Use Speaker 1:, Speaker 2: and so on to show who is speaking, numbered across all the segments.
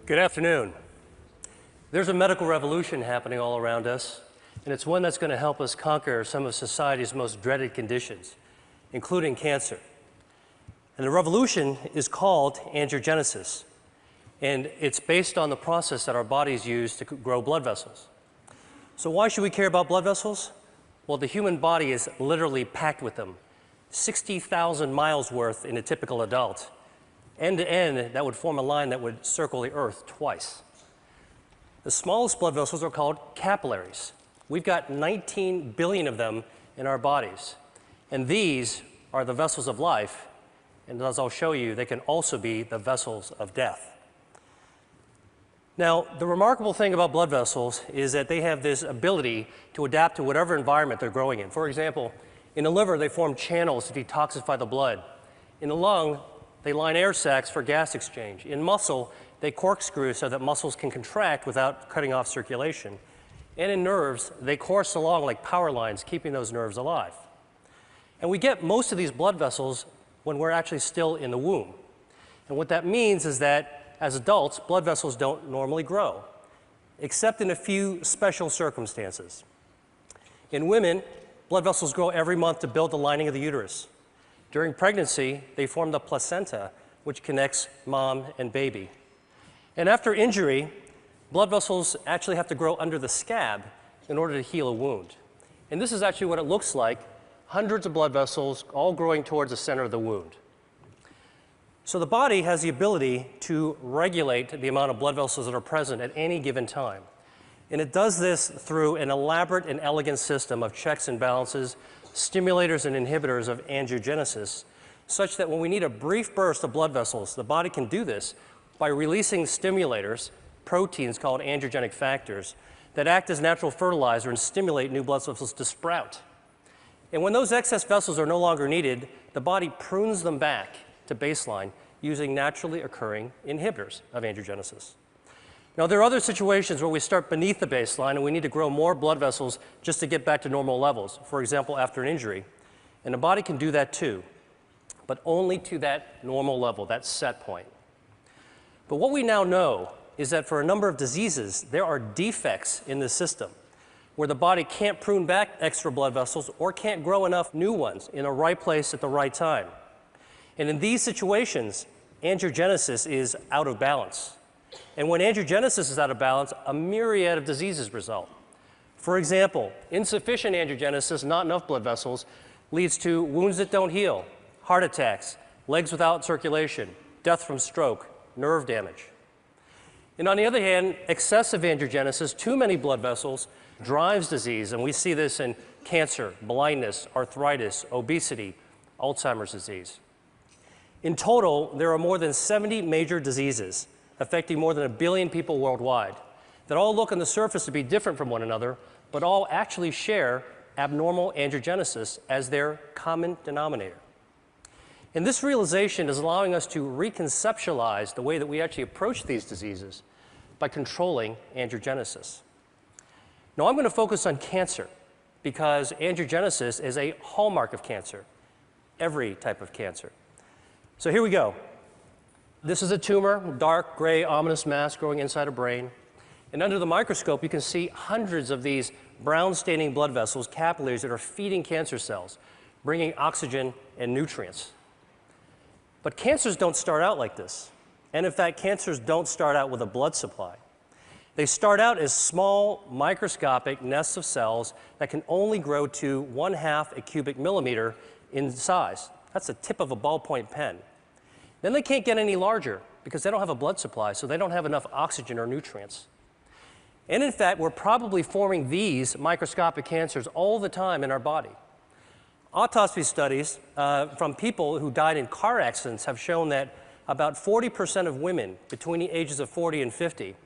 Speaker 1: Good afternoon. There's a medical revolution happening all around us, and it's one that's going to help us conquer some of society's most dreaded conditions, including cancer. And the revolution is called angiogenesis, and it's based on the process that our bodies use to grow blood vessels. So why should we care about blood vessels? Well, the human body is literally packed with them, 60,000 miles worth in a typical adult. End to end, that would form a line that would circle the Earth twice. The smallest blood vessels are called capillaries. We've got 19 billion of them in our bodies. And these are the vessels of life. And as I'll show you, they can also be the vessels of death. Now, the remarkable thing about blood vessels is that they have this ability to adapt to whatever environment they're growing in. For example, in the liver, they form channels to detoxify the blood. In the lung, they line air sacs for gas exchange. In muscle, they corkscrew so that muscles can contract without cutting off circulation. And in nerves, they course along like power lines, keeping those nerves alive. And we get most of these blood vessels when we're actually still in the womb. And what that means is that as adults, blood vessels don't normally grow, except in a few special circumstances. In women, blood vessels grow every month to build the lining of the uterus. During pregnancy, they form the placenta, which connects mom and baby. And after injury, blood vessels actually have to grow under the scab in order to heal a wound. And this is actually what it looks like, hundreds of blood vessels all growing towards the center of the wound. So the body has the ability to regulate the amount of blood vessels that are present at any given time. And it does this through an elaborate and elegant system of checks and balances, stimulators and inhibitors of angiogenesis, such that when we need a brief burst of blood vessels, the body can do this by releasing stimulators, proteins called angiogenic factors, that act as natural fertilizer and stimulate new blood vessels to sprout. And when those excess vessels are no longer needed, the body prunes them back to baseline using naturally occurring inhibitors of angiogenesis. Now, there are other situations where we start beneath the baseline and we need to grow more blood vessels just to get back to normal levels, for example, after an injury. And the body can do that too, but only to that normal level, that set point. But what we now know is that for a number of diseases, there are defects in the system where the body can't prune back extra blood vessels or can't grow enough new ones in the right place at the right time. And in these situations, angiogenesis is out of balance. And when angiogenesis is out of balance, a myriad of diseases result. For example, insufficient angiogenesis, not enough blood vessels, leads to wounds that don't heal, heart attacks, legs without circulation, death from stroke, nerve damage. And on the other hand, excessive angiogenesis, too many blood vessels, drives disease. And we see this in cancer, blindness, arthritis, obesity, Alzheimer's disease. In total, there are more than 70 major diseases affecting more than 1 billion people worldwide that all look on the surface to be different from one another, but all actually share abnormal angiogenesis as their common denominator. And this realization is allowing us to reconceptualize the way that we actually approach these diseases by controlling angiogenesis. Now, I'm going to focus on cancer because angiogenesis is a hallmark of cancer, every type of cancer. So here we go. This is a tumor, dark, gray, ominous mass growing inside a brain. And under the microscope, you can see hundreds of these brown-staining blood vessels, capillaries, that are feeding cancer cells, bringing oxygen and nutrients. But cancers don't start out like this. And in fact, cancers don't start out with a blood supply. They start out as small, microscopic nests of cells that can only grow to 1/2 a cubic millimeter in size. That's the tip of a ballpoint pen. Then they can't get any larger because they don't have a blood supply, so they don't have enough oxygen or nutrients. And in fact, we're probably forming these microscopic cancers all the time in our body. Autopsy studies from people who died in car accidents have shown that about 40% of women between the ages of 40 and 50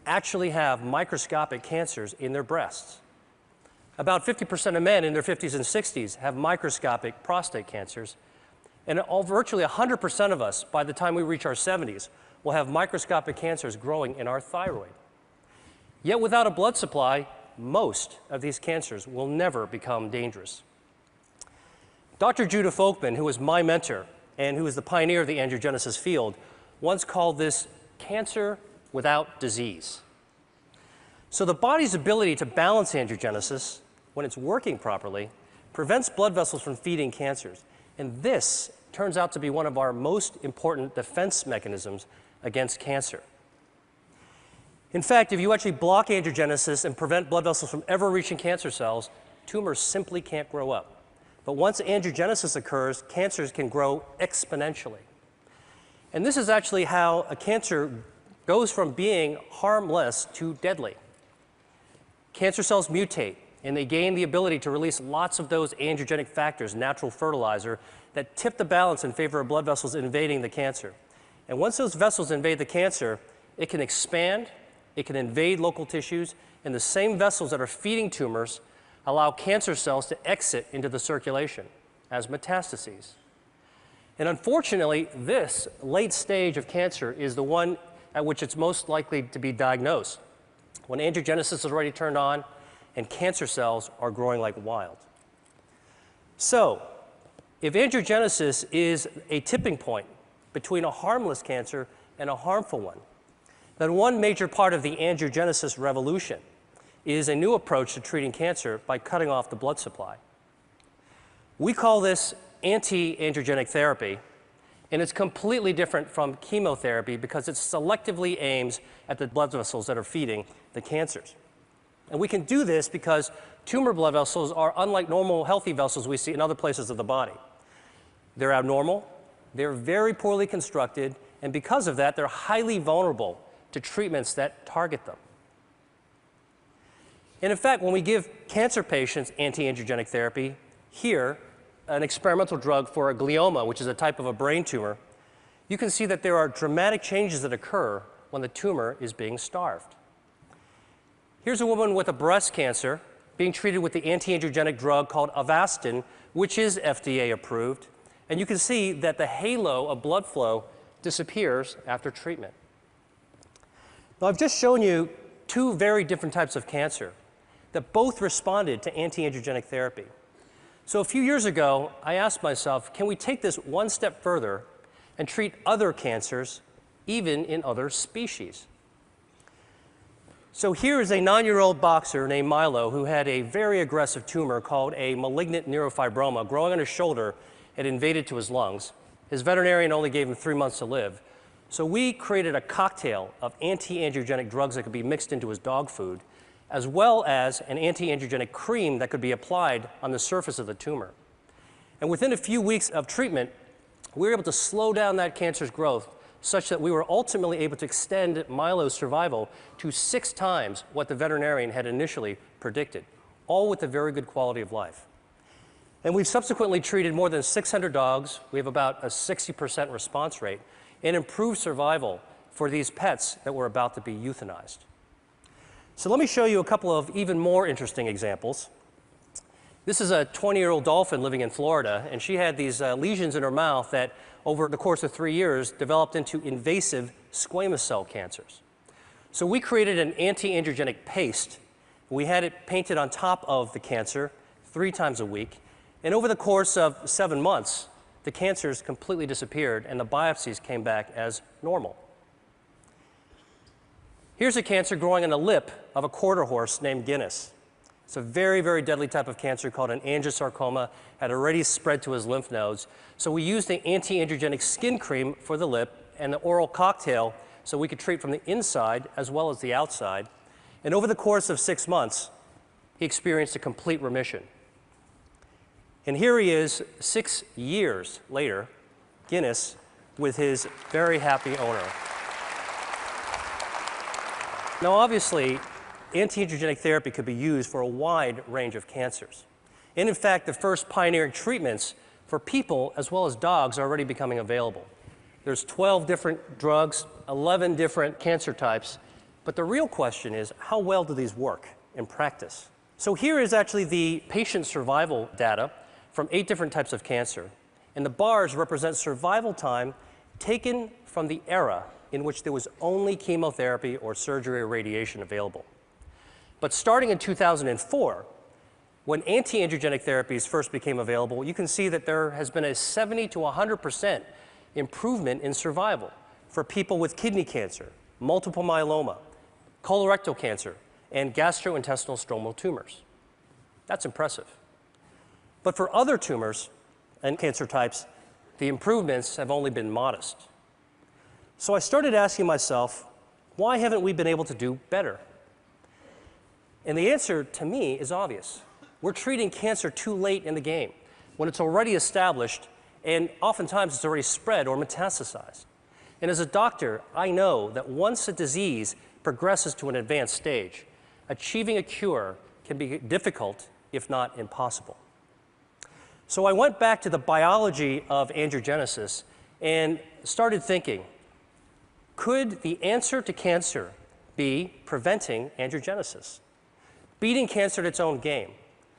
Speaker 1: actually have microscopic cancers in their breasts. About 50% of men in their 50s and 60s have microscopic prostate cancers. And virtually 100% of us, by the time we reach our 70s, will have microscopic cancers growing in our thyroid. Yet without a blood supply, most of these cancers will never become dangerous. Dr. Judah Folkman, who was my mentor and who is the pioneer of the angiogenesis field, once called this cancer without disease. So the body's ability to balance angiogenesis, when it's working properly, prevents blood vessels from feeding cancers. And this turns out to be one of our most important defense mechanisms against cancer. In fact, if you actually block angiogenesis and prevent blood vessels from ever reaching cancer cells, tumors simply can't grow up. But once angiogenesis occurs, cancers can grow exponentially. And this is actually how a cancer goes from being harmless to deadly. Cancer cells mutate, and they gain the ability to release lots of those angiogenic factors, natural fertilizer, that tip the balance in favor of blood vessels invading the cancer. And once those vessels invade the cancer, it can expand, it can invade local tissues, and the same vessels that are feeding tumors allow cancer cells to exit into the circulation as metastases. And unfortunately, this late stage of cancer is the one at which it's most likely to be diagnosed, when angiogenesis is already turned on and cancer cells are growing like wild. So, if angiogenesis is a tipping point between a harmless cancer and a harmful one, then one major part of the angiogenesis revolution is a new approach to treating cancer by cutting off the blood supply. We call this anti-angiogenic therapy, and it's completely different from chemotherapy because it selectively aims at the blood vessels that are feeding the cancers. And we can do this because tumor blood vessels are unlike normal healthy vessels we see in other places of the body. They're abnormal, they're very poorly constructed, and because of that, they're highly vulnerable to treatments that target them. And in fact, when we give cancer patients anti-angiogenic therapy, here, an experimental drug for a glioma, which is a type of a brain tumor, you can see that there are dramatic changes that occur when the tumor is being starved. Here's a woman with a breast cancer being treated with the anti-angiogenic drug called Avastin, which is FDA approved, and you can see that the halo of blood flow disappears after treatment. Now, I've just shown you two very different types of cancer that both responded to anti-angiogenic therapy. So a few years ago, I asked myself, can we take this one step further and treat other cancers, even in other species? So here is a 9-year-old boxer named Milo who had a very aggressive tumor called a malignant neurofibroma growing on his shoulder. It invaded to his lungs. His veterinarian only gave him 3 months to live. So we created a cocktail of anti-angiogenic drugs that could be mixed into his dog food, as well as an anti-angiogenic cream that could be applied on the surface of the tumor. And within a few weeks of treatment, we were able to slow down that cancer's growth such that we were ultimately able to extend Milo's survival to 6 times what the veterinarian had initially predicted, all with a very good quality of life. And we've subsequently treated more than 600 dogs. We have about a 60% response rate and improved survival for these pets that were about to be euthanized. So let me show you a couple of even more interesting examples. This is a 20-year-old dolphin living in Florida, and she had these lesions in her mouth that, over the course of 3 years, developed into invasive squamous cell cancers. So we created an anti-angiogenic paste. We had it painted on top of the cancer 3 times a week, and over the course of 7 months, the cancers completely disappeared, and the biopsies came back as normal. Here's a cancer growing on the lip of a quarter horse named Guinness. It's a very, very deadly type of cancer called an angiosarcoma, had already spread to his lymph nodes. So we used the anti-angiogenic skin cream for the lip and the oral cocktail so we could treat from the inside as well as the outside. And over the course of 6 months, he experienced a complete remission. And here he is 6 years later, Guinness, with his very happy owner. Now, obviously, anti-angiogenic therapy could be used for a wide range of cancers. And in fact, the first pioneering treatments for people as well as dogs are already becoming available. There's 12 different drugs, 11 different cancer types, but the real question is, how well do these work in practice? So here is actually the patient survival data from 8 different types of cancer. And the bars represent survival time taken from the era in which there was only chemotherapy or surgery or radiation available. But starting in 2004, when anti-angiogenic therapies first became available, you can see that there has been a 70 to 100% improvement in survival for people with kidney cancer, multiple myeloma, colorectal cancer, and gastrointestinal stromal tumors. That's impressive. But for other tumors and cancer types, the improvements have only been modest. So I started asking myself, why haven't we been able to do better? And the answer to me is obvious. We're treating cancer too late in the game, when it's already established and oftentimes it's already spread or metastasized. And as a doctor, I know that once a disease progresses to an advanced stage, achieving a cure can be difficult, if not impossible. So I went back to the biology of angiogenesis and started thinking, could the answer to cancer be preventing angiogenesis? Beating cancer at its own game,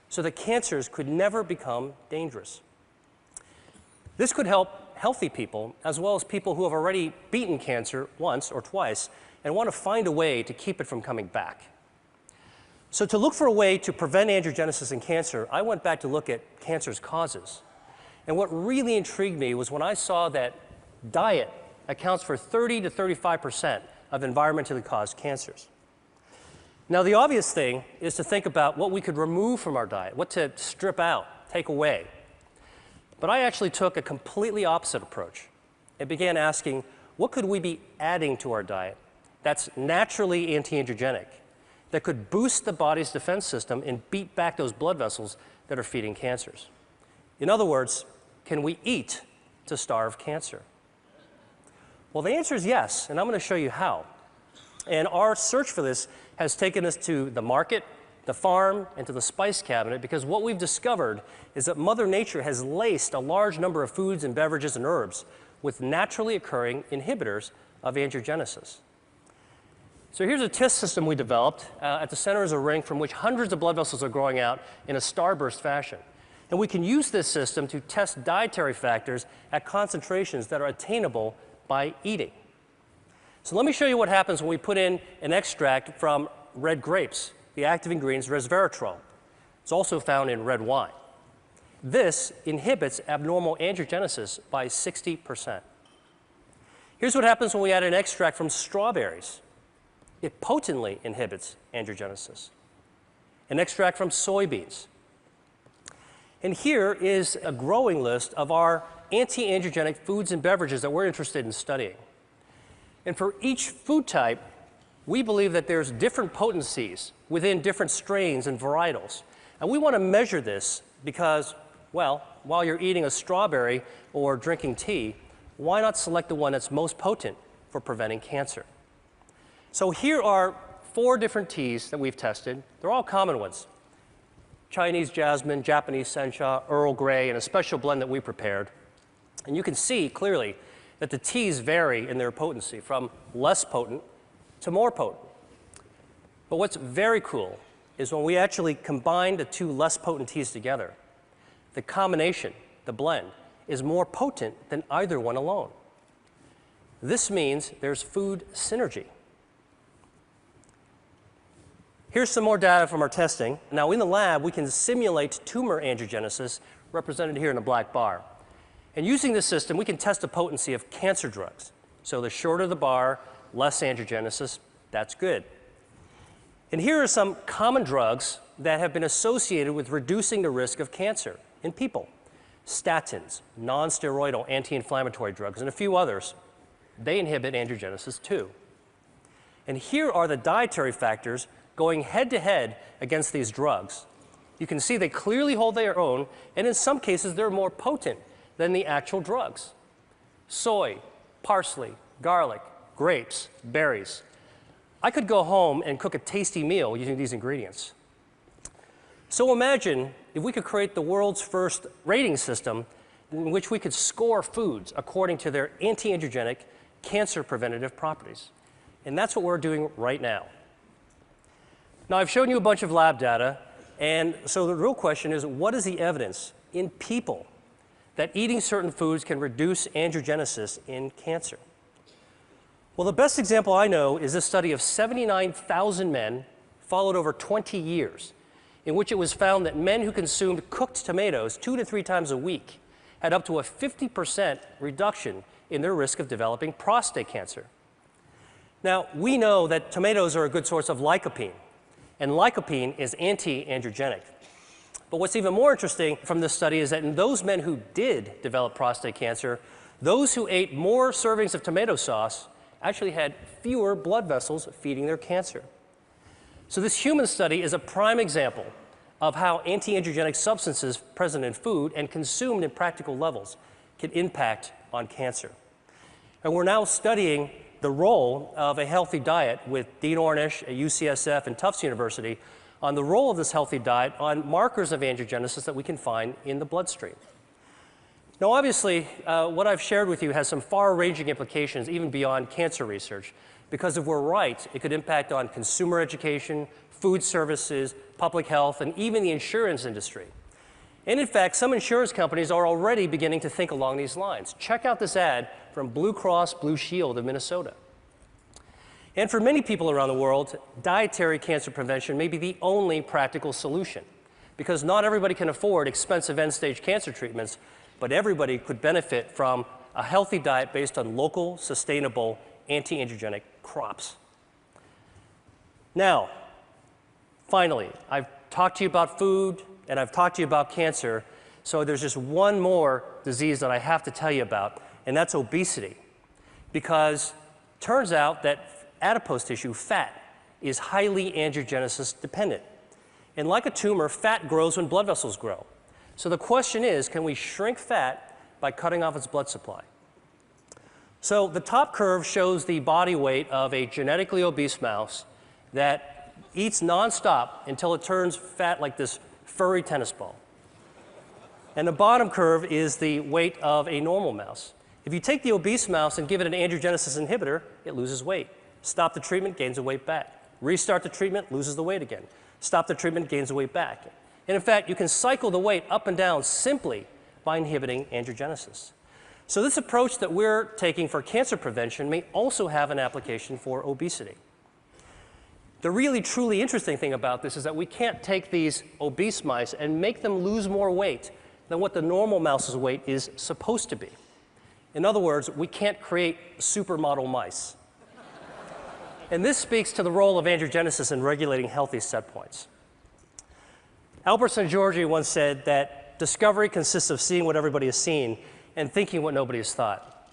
Speaker 1: so that cancers could never become dangerous. This could help healthy people, as well as people who have already beaten cancer once or twice and want to find a way to keep it from coming back. So to look for a way to prevent angiogenesis in cancer, I went back to look at cancer's causes. And what really intrigued me was when I saw that diet accounts for 30 to 35% of environmentally caused cancers. Now, the obvious thing is to think about what we could remove from our diet, what to strip out, take away. But I actually took a completely opposite approach and began asking, what could we be adding to our diet that's naturally anti-angiogenic, that could boost the body's defense system and beat back those blood vessels that are feeding cancers? In other words, can we eat to starve cancer? Well, the answer is yes, and I'm going to show you how. And our search for this has taken us to the market, the farm, and to the spice cabinet, because what we've discovered is that Mother Nature has laced a large number of foods and beverages and herbs with naturally occurring inhibitors of angiogenesis. So here's a test system we developed. At the center is a ring from which hundreds of blood vessels are growing out in a starburst fashion. And we can use this system to test dietary factors at concentrations that are attainable by eating. So let me show you what happens when we put in an extract from red grapes. The active ingredient is resveratrol. It's also found in red wine. This inhibits abnormal angiogenesis by 60%. Here's what happens when we add an extract from strawberries. It potently inhibits angiogenesis. An extract from soybeans. And here is a growing list of our anti-angiogenic foods and beverages that we're interested in studying. And for each food type, we believe that there's different potencies within different strains and varietals. And we want to measure this because, well, while you're eating a strawberry or drinking tea, why not select the one that's most potent for preventing cancer? So here are 4 different teas that we've tested. They're all common ones: Chinese jasmine, Japanese sencha, Earl Grey, and a special blend that we prepared. And you can see clearly that the teas vary in their potency from less potent to more potent. But what's very cool is when we actually combine the 2 less potent teas together, the combination, the blend, is more potent than either one alone. This means there's food synergy. Here's some more data from our testing. Now, in the lab, we can simulate tumor angiogenesis, represented here in the black bar. And using this system, we can test the potency of cancer drugs. So the shorter the bar, less angiogenesis, that's good. And here are some common drugs that have been associated with reducing the risk of cancer in people. Statins, non-steroidal anti-inflammatory drugs, and a few others. They inhibit angiogenesis too. And here are the dietary factors going head-to-head against these drugs. You can see they clearly hold their own, and in some cases, they're more potent than the actual drugs. Soy, parsley, garlic, grapes, berries. I could go home and cook a tasty meal using these ingredients. So imagine if we could create the world's first rating system in which we could score foods according to their anti-angiogenic, cancer preventative properties. And that's what we're doing right now. Now, I've shown you a bunch of lab data, and so the real question is, what is the evidence in people that eating certain foods can reduce angiogenesis in cancer? Well, the best example I know is this study of 79,000 men followed over 20 years, in which it was found that men who consumed cooked tomatoes 2 to 3 times a week had up to a 50% reduction in their risk of developing prostate cancer. Now, we know that tomatoes are a good source of lycopene, and lycopene is anti-androgenic. But what's even more interesting from this study is that in those men who did develop prostate cancer, those who ate more servings of tomato sauce actually had fewer blood vessels feeding their cancer. So this human study is a prime example of how anti-androgenic substances present in food and consumed in practical levels can impact on cancer. And we're now studying the role of a healthy diet with Dean Ornish at UCSF and Tufts University on the role of this healthy diet on markers of angiogenesis that we can find in the bloodstream. Now, obviously, what I've shared with you has some far-ranging implications even beyond cancer research, because if we're right, it could impact on consumer education, food services, public health, and even the insurance industry. And in fact, some insurance companies are already beginning to think along these lines. Check out this ad from Blue Cross Blue Shield of Minnesota. And for many people around the world, dietary cancer prevention may be the only practical solution, because not everybody can afford expensive end-stage cancer treatments, but everybody could benefit from a healthy diet based on local, sustainable, anti-androgenic crops. Now, finally, I've talked to you about food, and I've talked to you about cancer, so there's just one more disease that I have to tell you about, and that's obesity. Because it turns out that adipose tissue, fat, is highly angiogenesis dependent. And like a tumor, fat grows when blood vessels grow. So the question is, can we shrink fat by cutting off its blood supply? So the top curve shows the body weight of a genetically obese mouse that eats nonstop until it turns fat like this furry tennis ball. And the bottom curve is the weight of a normal mouse. If you take the obese mouse and give it an angiogenesis inhibitor, it loses weight. Stop the treatment, gains the weight back. Restart the treatment, loses the weight again. Stop the treatment, gains the weight back. And in fact, you can cycle the weight up and down simply by inhibiting angiogenesis. So this approach that we're taking for cancer prevention may also have an application for obesity. The really, truly interesting thing about this is that we can't take these obese mice and make them lose more weight than what the normal mouse's weight is supposed to be. In other words, we can't create supermodel mice. And this speaks to the role of angiogenesis in regulating healthy set points. Albert Szent-Györgyi once said that discovery consists of seeing what everybody has seen and thinking what nobody has thought.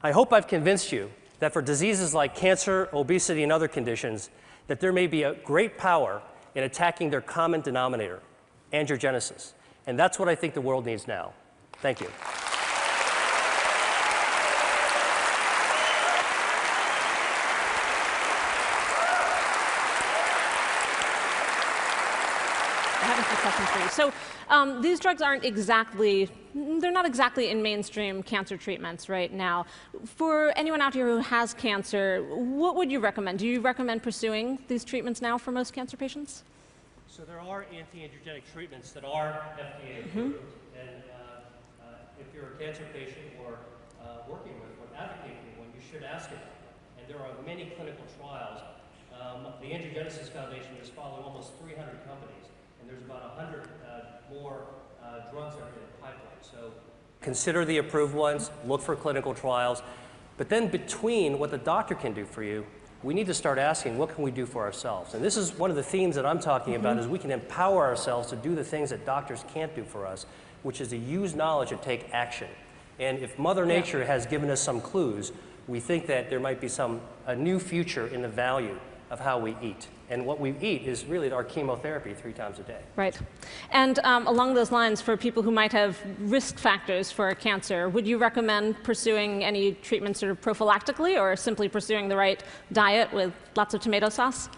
Speaker 1: I hope I've convinced you that for diseases like cancer, obesity, and other conditions, that there may be a great power in attacking their common denominator, angiogenesis. And that's what I think the world needs now. Thank you.
Speaker 2: So these drugs aren't exactly, they're not exactly in mainstream cancer treatments right now. For anyone out here who has cancer, what would you recommend? Do you recommend pursuing these treatments now for most cancer patients?
Speaker 1: So there are anti-androgenic treatments that are FDA approved. And if you're a cancer patient or working with or advocating one, you should ask about it. And there are many clinical trials. The Angiogenesis Foundation is following almost 300 companies. And there's about 100 more drugs that are in the pipeline. So consider the approved ones, look for clinical trials. But then between what the doctor can do for you, we need to start asking, what can we do for ourselves? And this is one of the themes that I'm talking about, is we can empower ourselves to do the things that doctors can't do for us, which is to use knowledge and take action. And if Mother Nature has given us some clues, we think that there might be a new future in the value of how we eat. And what we eat is really our chemotherapy 3 times a day.
Speaker 2: Right. And along those lines, for people who might have risk factors for cancer, would you recommend pursuing any treatment sort of prophylactically, or simply pursuing the right diet with lots of tomato sauce?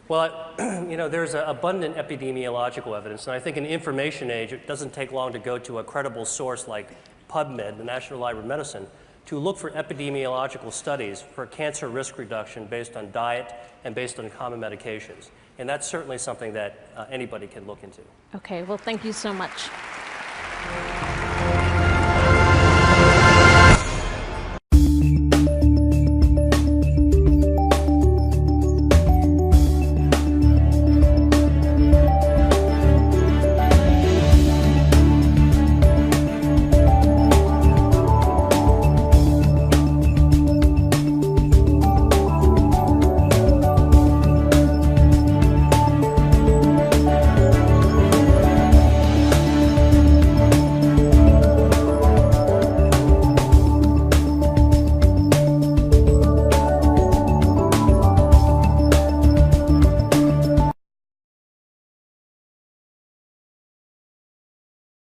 Speaker 1: Well, you know, there's abundant epidemiological evidence, and I think in the information age, it doesn't take long to go to a credible source like PubMed, the National Library of Medicine, to look for epidemiological studies for cancer risk reduction based on diet and based on common medications. And that's certainly something that anybody can look into.
Speaker 2: Okay, well, thank you so much.